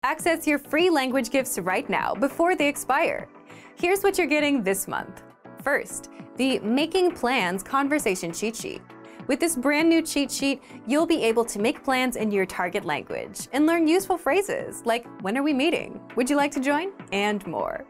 Access your free language gifts right now before they expire. Here's what you're getting this month. First, the Making Plans Conversation Cheat Sheet. With this brand new cheat sheet, you'll be able to make plans in your target language and learn useful phrases like, when are we meeting? Would you like to join? And more.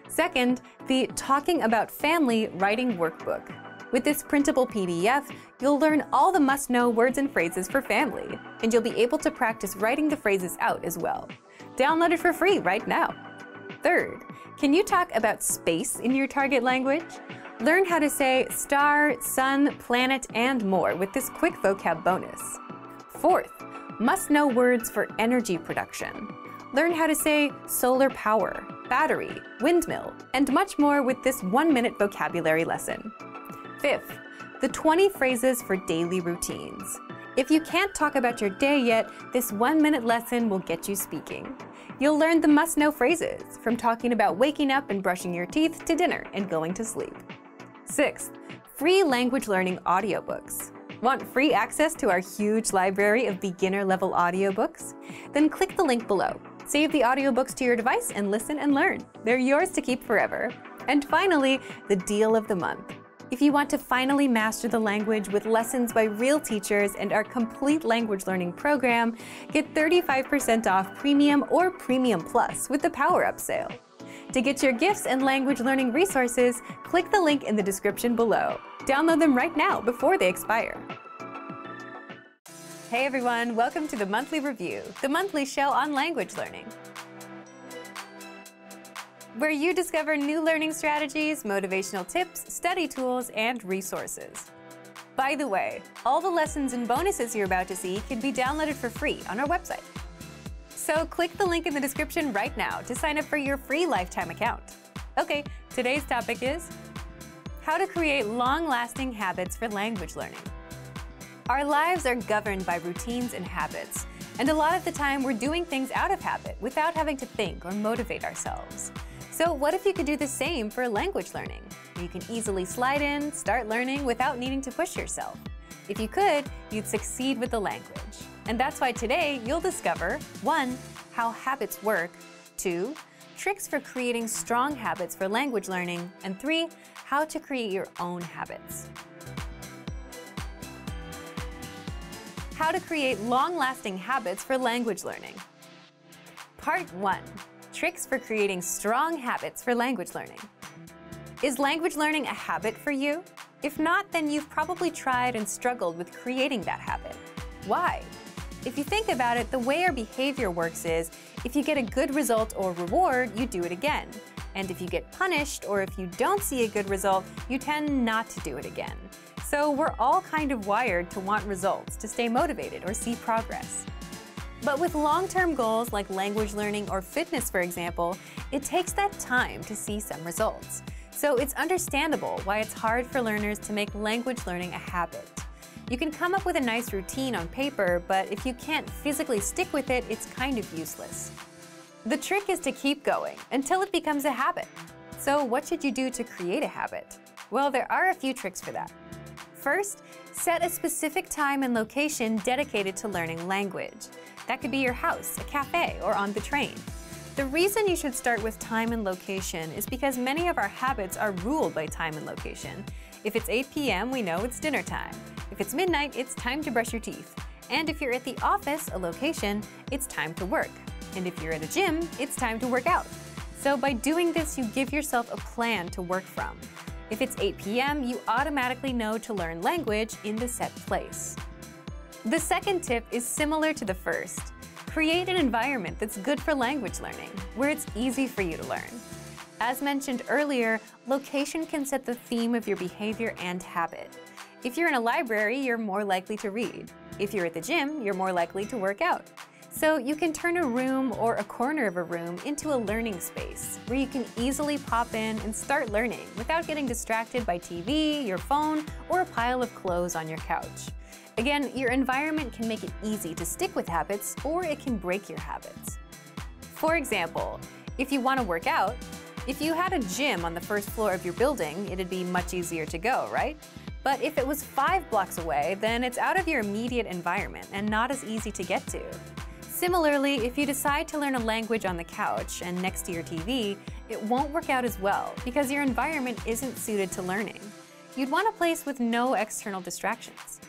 Second, the Talking About Family Writing Workbook. With this printable PDF, you'll learn all the must-know words and phrases for family, and you'll be able to practice writing the phrases out as well. Download it for free right now. Third, can you talk about space in your target language? Learn how to say star, sun, planet, and more with this quick vocab bonus. Fourth, must-know words for energy production. Learn how to say solar power, battery, windmill, and much more with this 1-minute vocabulary lesson. Fifth, the 20 phrases for daily routines. If you can't talk about your day yet, this 1-minute lesson will get you speaking. You'll learn the must-know phrases, from talking about waking up and brushing your teeth to dinner and going to sleep. Sixth, free language learning audiobooks. Want free access to our huge library of beginner-level audiobooks? Then click the link below. Save the audiobooks to your device and listen and learn. They're yours to keep forever. And finally, the deal of the month. If you want to finally master the language with lessons by real teachers and our complete language learning program, get 35% off Premium or Premium Plus with the Power Up sale. To get your gifts and language learning resources, click the link in the description below. Download them right now before they expire. Hey everyone, welcome to the Monthly Review, the monthly show on language learning, where you discover new learning strategies, motivational tips, study tools, and resources. By the way, all the lessons and bonuses you're about to see can be downloaded for free on our website. So click the link in the description right now to sign up for your free lifetime account. Okay, today's topic is how to create long-lasting habits for language learning. Our lives are governed by routines and habits, and a lot of the time we're doing things out of habit without having to think or motivate ourselves. So what if you could do the same for language learning? You can easily slide in, start learning without needing to push yourself. If you could, you'd succeed with the language. And that's why today you'll discover 1. How habits work, 2. Tricks for creating strong habits for language learning, and 3. How to create your own habits. How to create long-lasting habits for language learning. Part 1. Tricks for creating strong habits for language learning. Is language learning a habit for you? If not, then you've probably tried and struggled with creating that habit. Why? If you think about it, the way our behavior works is, if you get a good result or reward, you do it again. And if you get punished, or if you don't see a good result, you tend not to do it again. So we're all kind of wired to want results, to stay motivated or see progress. But with long-term goals like language learning or fitness, for example, it takes that time to see some results. So it's understandable why it's hard for learners to make language learning a habit. You can come up with a nice routine on paper, but if you can't physically stick with it, it's kind of useless. The trick is to keep going until it becomes a habit. So what should you do to create a habit? Well, there are a few tricks for that. First, set a specific time and location dedicated to learning language. That could be your house, a cafe, or on the train. The reason you should start with time and location is because many of our habits are ruled by time and location. If it's 8 p.m., we know it's dinner time. If it's midnight, it's time to brush your teeth. And if you're at the office, a location, it's time to work. And if you're at a gym, it's time to work out. So by doing this, you give yourself a plan to work from. If it's 8 p.m., you automatically know to learn language in the set place. The second tip is similar to the first. Create an environment that's good for language learning, where it's easy for you to learn. As mentioned earlier, location can set the theme of your behavior and habit. If you're in a library, you're more likely to read. If you're at the gym, you're more likely to work out. So you can turn a room or a corner of a room into a learning space where you can easily pop in and start learning without getting distracted by TV, your phone, or a pile of clothes on your couch. Again, your environment can make it easy to stick with habits, or it can break your habits. For example, if you want to work out, if you had a gym on the first floor of your building, it'd be much easier to go, right? But if it was 5 blocks away, then it's out of your immediate environment and not as easy to get to. Similarly, if you decide to learn a language on the couch and next to your TV, it won't work out as well because your environment isn't suited to learning. You'd want a place with no external distractions.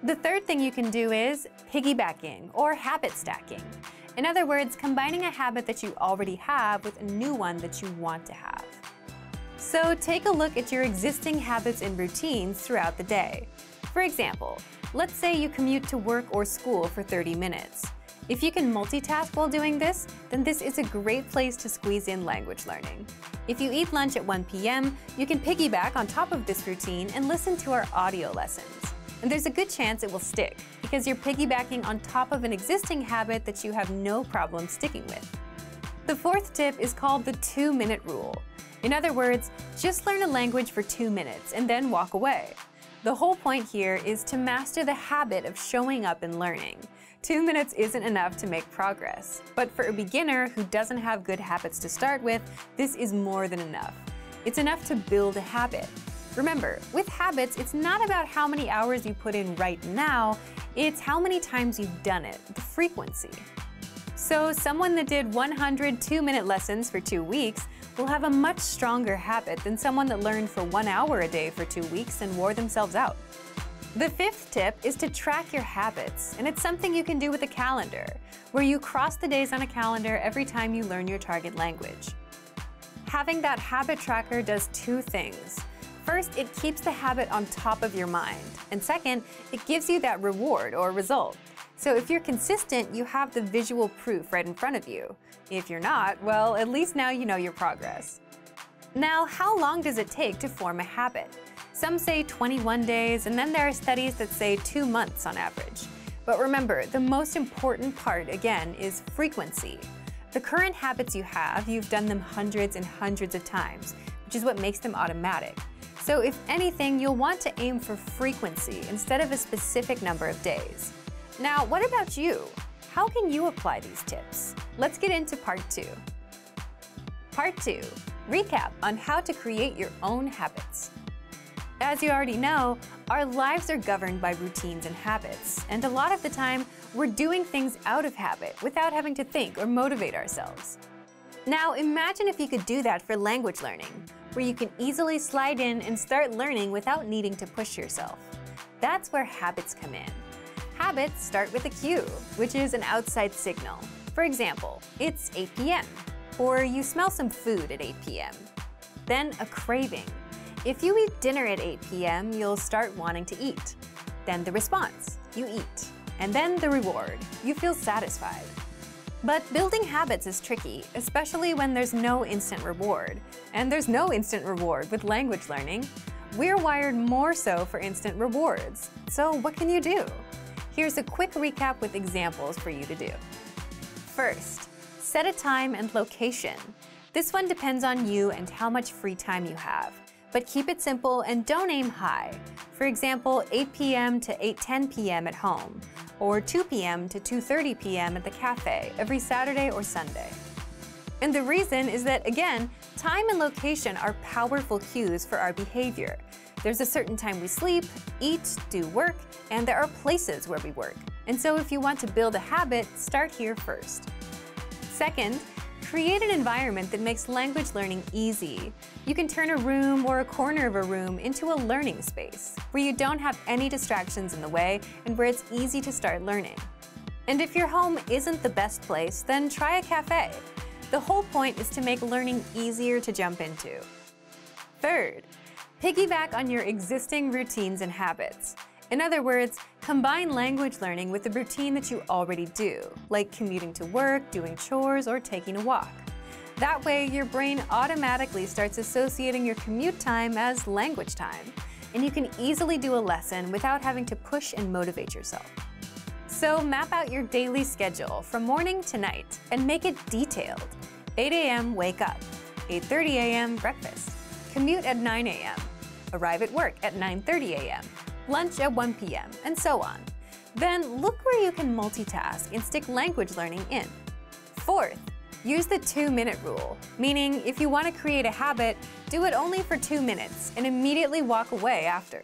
The third thing you can do is piggybacking or habit stacking. In other words, combining a habit that you already have with a new one that you want to have. So take a look at your existing habits and routines throughout the day. For example, let's say you commute to work or school for 30 minutes. If you can multitask while doing this, then this is a great place to squeeze in language learning. If you eat lunch at 1 p.m., you can piggyback on top of this routine and listen to our audio lessons. And there's a good chance it will stick because you're piggybacking on top of an existing habit that you have no problem sticking with. The fourth tip is called the 2-minute rule. In other words, just learn a language for 2 minutes and then walk away. The whole point here is to master the habit of showing up and learning. 2 minutes isn't enough to make progress, but for a beginner who doesn't have good habits to start with, this is more than enough. It's enough to build a habit. Remember, with habits, it's not about how many hours you put in right now, it's how many times you've done it, the frequency. So someone that did 100 2-minute lessons for 2 weeks will have a much stronger habit than someone that learned for 1 hour a day for 2 weeks and wore themselves out. The fifth tip is to track your habits, and it's something you can do with a calendar, where you cross the days on a calendar every time you learn your target language. Having that habit tracker does 2 things. First, it keeps the habit on top of your mind, and second, it gives you that reward or result. So if you're consistent, you have the visual proof right in front of you. If you're not, well, at least now you know your progress. Now, how long does it take to form a habit? Some say 21 days, and then there are studies that say 2 months on average. But remember, the most important part, again, is frequency. The current habits you have, you've done them hundreds and hundreds of times, which is what makes them automatic. So if anything, you'll want to aim for frequency instead of a specific number of days. Now, what about you? How can you apply these tips? Let's get into part 2. Part 2, recap on how to create your own habits. As you already know, our lives are governed by routines and habits, and a lot of the time, we're doing things out of habit without having to think or motivate ourselves. Now, imagine if you could do that for language learning, where you can easily slide in and start learning without needing to push yourself. That's where habits come in. Habits start with a cue, which is an outside signal. For example, it's 8 p.m., or you smell some food at 8 p.m. Then a craving. If you eat dinner at 8 p.m., you'll start wanting to eat. Then the response, you eat. And then the reward, you feel satisfied. But building habits is tricky, especially when there's no instant reward. And there's no instant reward with language learning. We're wired more so for instant rewards. So what can you do? Here's a quick recap with examples for you to do. First, set a time and location. This one depends on you and how much free time you have. But keep it simple and don't aim high. For example, 8 p.m. to 8:10 p.m. at home, or 2 p.m. to 2:30 p.m. at the cafe every Saturday or Sunday. And the reason is that, again, time and location are powerful cues for our behavior. There's a certain time we sleep, eat, do work, and there are places where we work. And so if you want to build a habit, start here first. Second, create an environment that makes language learning easy. You can turn a room or a corner of a room into a learning space, where you don't have any distractions in the way and where it's easy to start learning. And if your home isn't the best place, then try a cafe. The whole point is to make learning easier to jump into. Third, piggyback on your existing routines and habits. In other words, combine language learning with the routine that you already do, like commuting to work, doing chores, or taking a walk. That way, your brain automatically starts associating your commute time as language time, and you can easily do a lesson without having to push and motivate yourself. So map out your daily schedule from morning to night and make it detailed. 8 a.m. wake up, 8:30 a.m. breakfast, commute at 9 a.m., arrive at work at 9:30 a.m., lunch at 1 p.m., and so on. Then look where you can multitask and stick language learning in. Fourth, use the 2-minute rule, meaning if you want to create a habit, do it only for 2 minutes and immediately walk away after.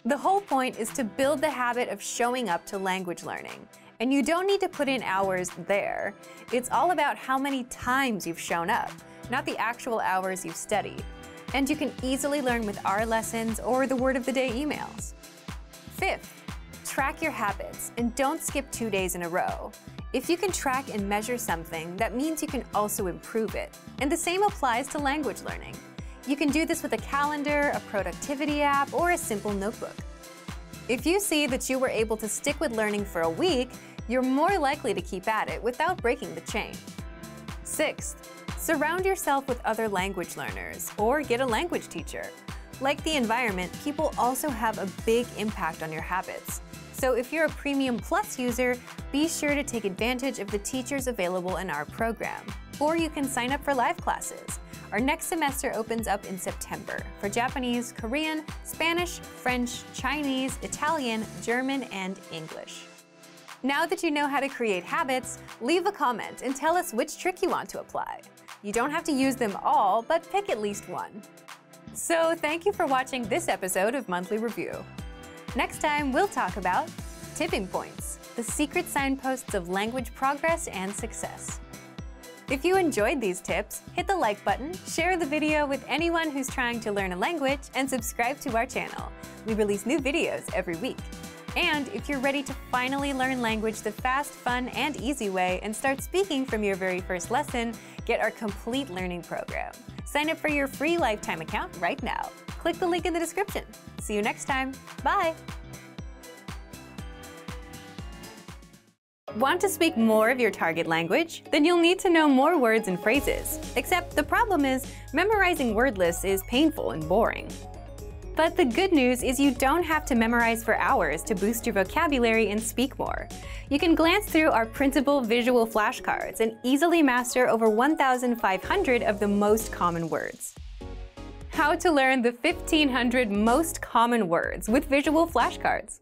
The whole point is to build the habit of showing up to language learning, And you don't need to put in hours there. It's all about how many times you've shown up, not the actual hours you've studied. And you can easily learn with our lessons or the word of the day emails. Fifth, track your habits and don't skip 2 days in a row. If you can track and measure something, that means you can also improve it. And the same applies to language learning. You can do this with a calendar, a productivity app, or a simple notebook. If you see that you were able to stick with learning for a week, you're more likely to keep at it without breaking the chain. Sixth, surround yourself with other language learners or get a language teacher. Like the environment, people also have a big impact on your habits. So if you're a Premium Plus user, be sure to take advantage of the teachers available in our program. Or you can sign up for live classes. Our next semester opens up in September for Japanese, Korean, Spanish, French, Chinese, Italian, German, and English. Now that you know how to create habits, leave a comment and tell us which trick you want to apply. You don't have to use them all, but pick at least one. So thank you for watching this episode of Monthly Review. Next time, we'll talk about tipping points, the secret signposts of language progress and success. If you enjoyed these tips, hit the like button, share the video with anyone who's trying to learn a language, and subscribe to our channel. We release new videos every week. And if you're ready to finally learn language the fast, fun, and easy way and start speaking from your very first lesson, get our complete learning program. Sign up for your free lifetime account right now. Click the link in the description. See you next time. Bye! Want to speak more of your target language? Then you'll need to know more words and phrases. Except the problem is, memorizing word lists is painful and boring. But the good news is you don't have to memorize for hours to boost your vocabulary and speak more. You can glance through our printable visual flashcards and easily master over 1,500 of the most common words. How to learn the 1,500 most common words with visual flashcards.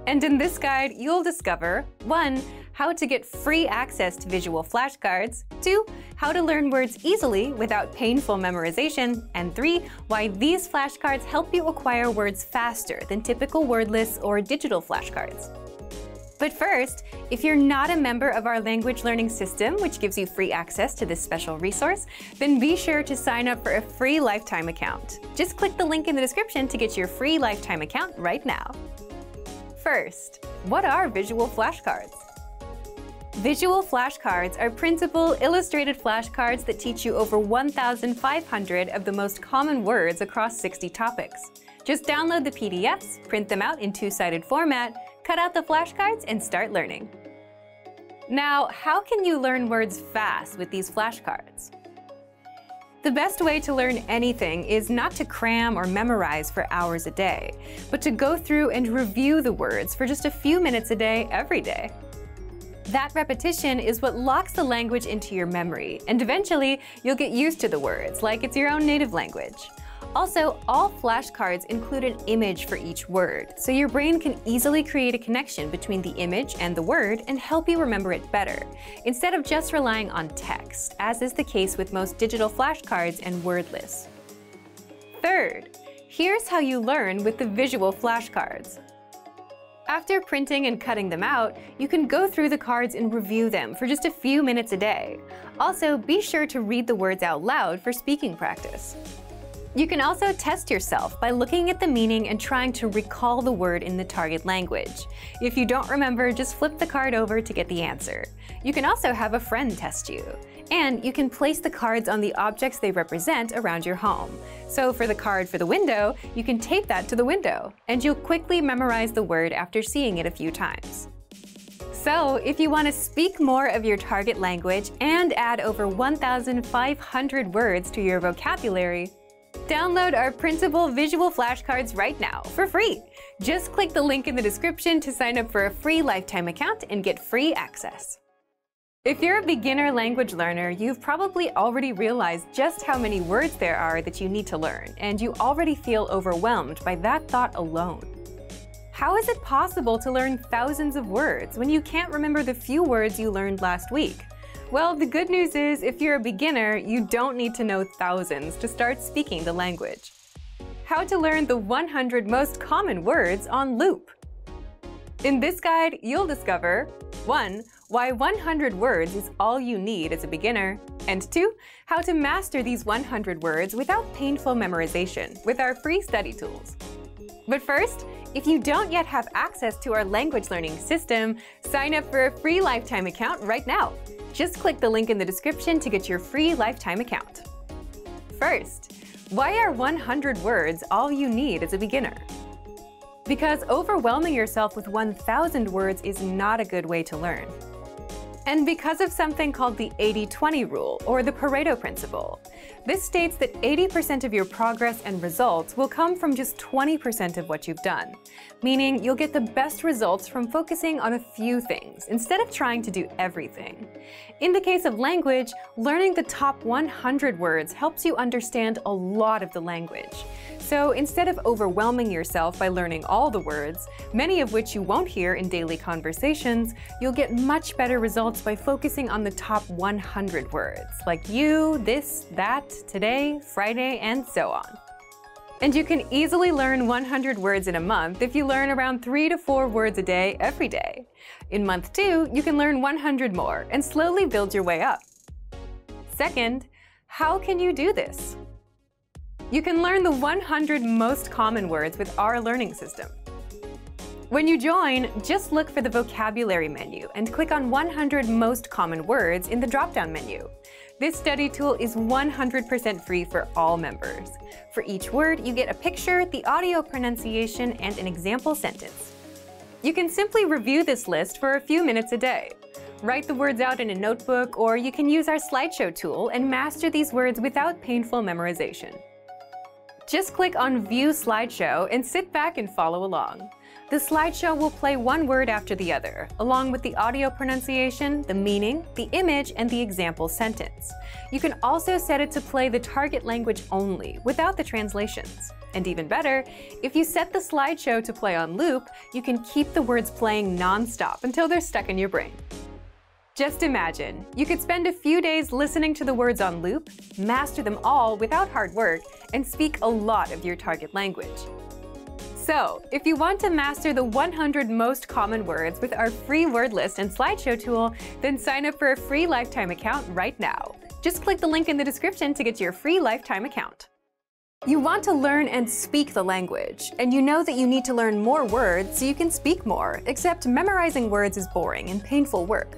And in this guide, you'll discover 1. How to get free access to visual flashcards, 2. How to learn words easily without painful memorization, and 3. Why these flashcards help you acquire words faster than typical word lists or digital flashcards. But first, if you're not a member of our language learning system, which gives you free access to this special resource, then be sure to sign up for a free lifetime account. Just click the link in the description to get your free lifetime account right now. First, what are visual flashcards? Visual flashcards are printable, illustrated flashcards that teach you over 1,500 of the most common words across 60 topics. Just download the PDFs, print them out in two-sided format, cut out the flashcards, and start learning. Now, how can you learn words fast with these flashcards? The best way to learn anything is not to cram or memorize for hours a day, but to go through and review the words for just a few minutes a day, every day. That repetition is what locks the language into your memory, and eventually you'll get used to the words like it's your own native language. Also, all flashcards include an image for each word, so your brain can easily create a connection between the image and the word and help you remember it better, instead of just relying on text, as is the case with most digital flashcards and word lists. Third, here's how you learn with the visual flashcards. After printing and cutting them out, you can go through the cards and review them for just a few minutes a day. Also, be sure to read the words out loud for speaking practice. You can also test yourself by looking at the meaning and trying to recall the word in the target language. If you don't remember, just flip the card over to get the answer. You can also have a friend test you. And you can place the cards on the objects they represent around your home. So for the card for the window, you can tape that to the window, and you'll quickly memorize the word after seeing it a few times. So if you want to speak more of your target language and add over 1,500 words to your vocabulary, download our printable visual flashcards right now for free. Just click the link in the description to sign up for a free lifetime account and get free access. If you're a beginner language learner, you've probably already realized just how many words there are that you need to learn, and you already feel overwhelmed by that thought alone. How is it possible to learn thousands of words when you can't remember the few words you learned last week? Well, the good news is, if you're a beginner, you don't need to know thousands to start speaking the language. How to learn the 100 most common words on loop. In this guide, you'll discover 1. Why 100 words is all you need as a beginner, and 2. How to master these 100 words without painful memorization with our free study tools. But first, if you don't yet have access to our language learning system, sign up for a free lifetime account right now. Just click the link in the description to get your free lifetime account. First, why are 100 words all you need as a beginner? Because overwhelming yourself with 1,000 words is not a good way to learn. And because of something called the 80-20 rule, or the Pareto principle. This states that 80% of your progress and results will come from just 20% of what you've done, meaning you'll get the best results from focusing on a few things instead of trying to do everything. In the case of language, learning the top 100 words helps you understand a lot of the language. So instead of overwhelming yourself by learning all the words, many of which you won't hear in daily conversations, you'll get much better results by focusing on the top 100 words, like you, this, that, today, Friday, and so on. And you can easily learn 100 words in a month if you learn around 3 to 4 words a day every day. In month 2, you can learn 100 more and slowly build your way up. Second, how can you do this? You can learn the 100 most common words with our learning system. When you join, just look for the vocabulary menu and click on 100 most common words in the drop-down menu. This study tool is 100% free for all members. For each word, you get a picture, the audio pronunciation, and an example sentence. You can simply review this list for a few minutes a day. Write the words out in a notebook, or you can use our slideshow tool and master these words without painful memorization. Just click on View Slideshow and sit back and follow along. The slideshow will play one word after the other, along with the audio pronunciation, the meaning, the image, and the example sentence. You can also set it to play the target language only, without the translations. And even better, if you set the slideshow to play on loop, you can keep the words playing non-stop until they're stuck in your brain. Just imagine, you could spend a few days listening to the words on loop, master them all without hard work, and speak a lot of your target language. So, if you want to master the 100 most common words with our free word list and slideshow tool, then sign up for a free lifetime account right now. Just click the link in the description to get your free lifetime account. You want to learn and speak the language, and you know that you need to learn more words so you can speak more, except memorizing words is boring and painful work.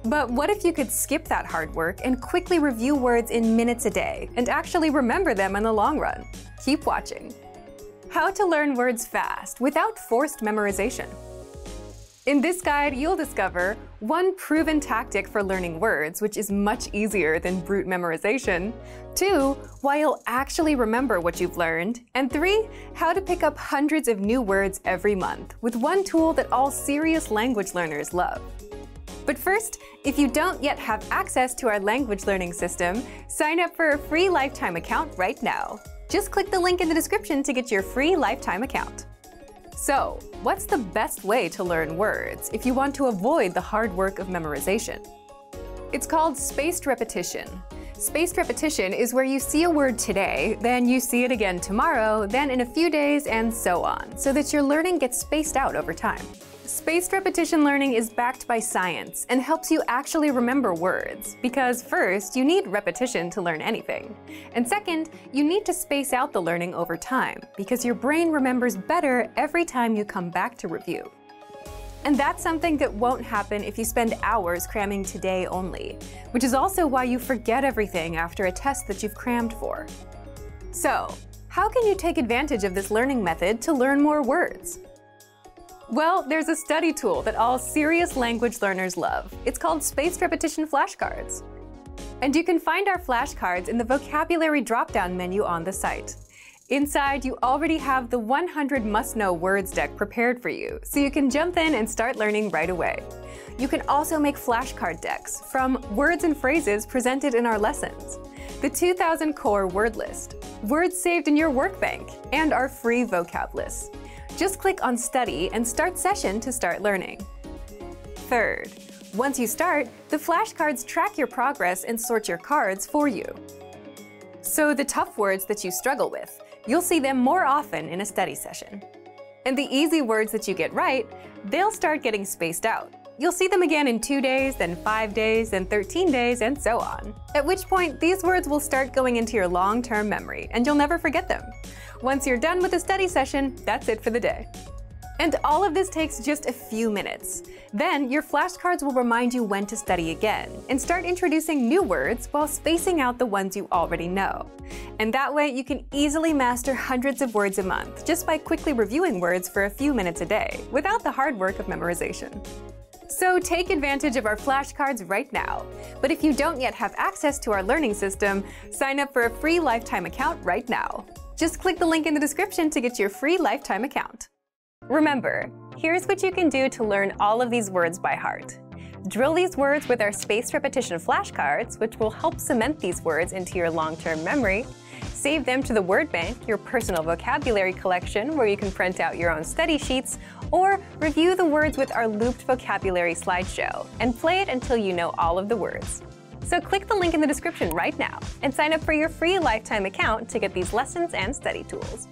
But what if you could skip that hard work and quickly review words in minutes a day and actually remember them in the long run? Keep watching. How to learn words fast without forced memorization. In this guide, you'll discover 1 proven tactic for learning words, which is much easier than brute memorization, 2 why you'll actually remember what you've learned, and 3 how to pick up hundreds of new words every month with one tool that all serious language learners love. But first, if you don't yet have access to our language learning system, sign up for a free lifetime account right now. Just click the link in the description to get your free lifetime account. So, what's the best way to learn words if you want to avoid the hard work of memorization? It's called spaced repetition. Spaced repetition is where you see a word today, then you see it again tomorrow, then in a few days, and so on, so that your learning gets spaced out over time. Spaced repetition learning is backed by science and helps you actually remember words, because first, you need repetition to learn anything. And second, you need to space out the learning over time, because your brain remembers better every time you come back to review. And that's something that won't happen if you spend hours cramming today only, which is also why you forget everything after a test that you've crammed for. So, how can you take advantage of this learning method to learn more words? Well, there's a study tool that all serious language learners love. It's called Spaced Repetition Flashcards. And you can find our flashcards in the vocabulary drop-down menu on the site. Inside, you already have the 100 must-know words deck prepared for you, so you can jump in and start learning right away. You can also make flashcard decks from words and phrases presented in our lessons, the 2000 core word list, words saved in your workbank, and our free vocab list. Just click on Study and Start Session to start learning. Third, once you start, the flashcards track your progress and sort your cards for you. So the tough words that you struggle with, you'll see them more often in a study session. And the easy words that you get right, they'll start getting spaced out. You'll see them again in 2 days, then 5 days, then 13 days, and so on. At which point, these words will start going into your long-term memory, and you'll never forget them. Once you're done with the study session, that's it for the day. And all of this takes just a few minutes. Then your flashcards will remind you when to study again and start introducing new words while spacing out the ones you already know. And that way you can easily master hundreds of words a month just by quickly reviewing words for a few minutes a day without the hard work of memorization. So take advantage of our flashcards right now. But if you don't yet have access to our learning system, sign up for a free lifetime account right now. Just click the link in the description to get your free lifetime account. Remember, here's what you can do to learn all of these words by heart. Drill these words with our spaced repetition flashcards, which will help cement these words into your long-term memory. Save them to the word bank, your personal vocabulary collection, where you can print out your own study sheets, or review the words with our looped vocabulary slideshow, and play it until you know all of the words. So click the link in the description right now and sign up for your free lifetime account to get these lessons and study tools.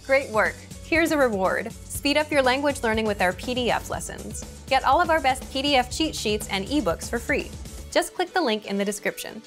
Great work! Here's a reward. Speed up your language learning with our PDF lessons. Get all of our best PDF cheat sheets and ebooks for free. Just click the link in the description.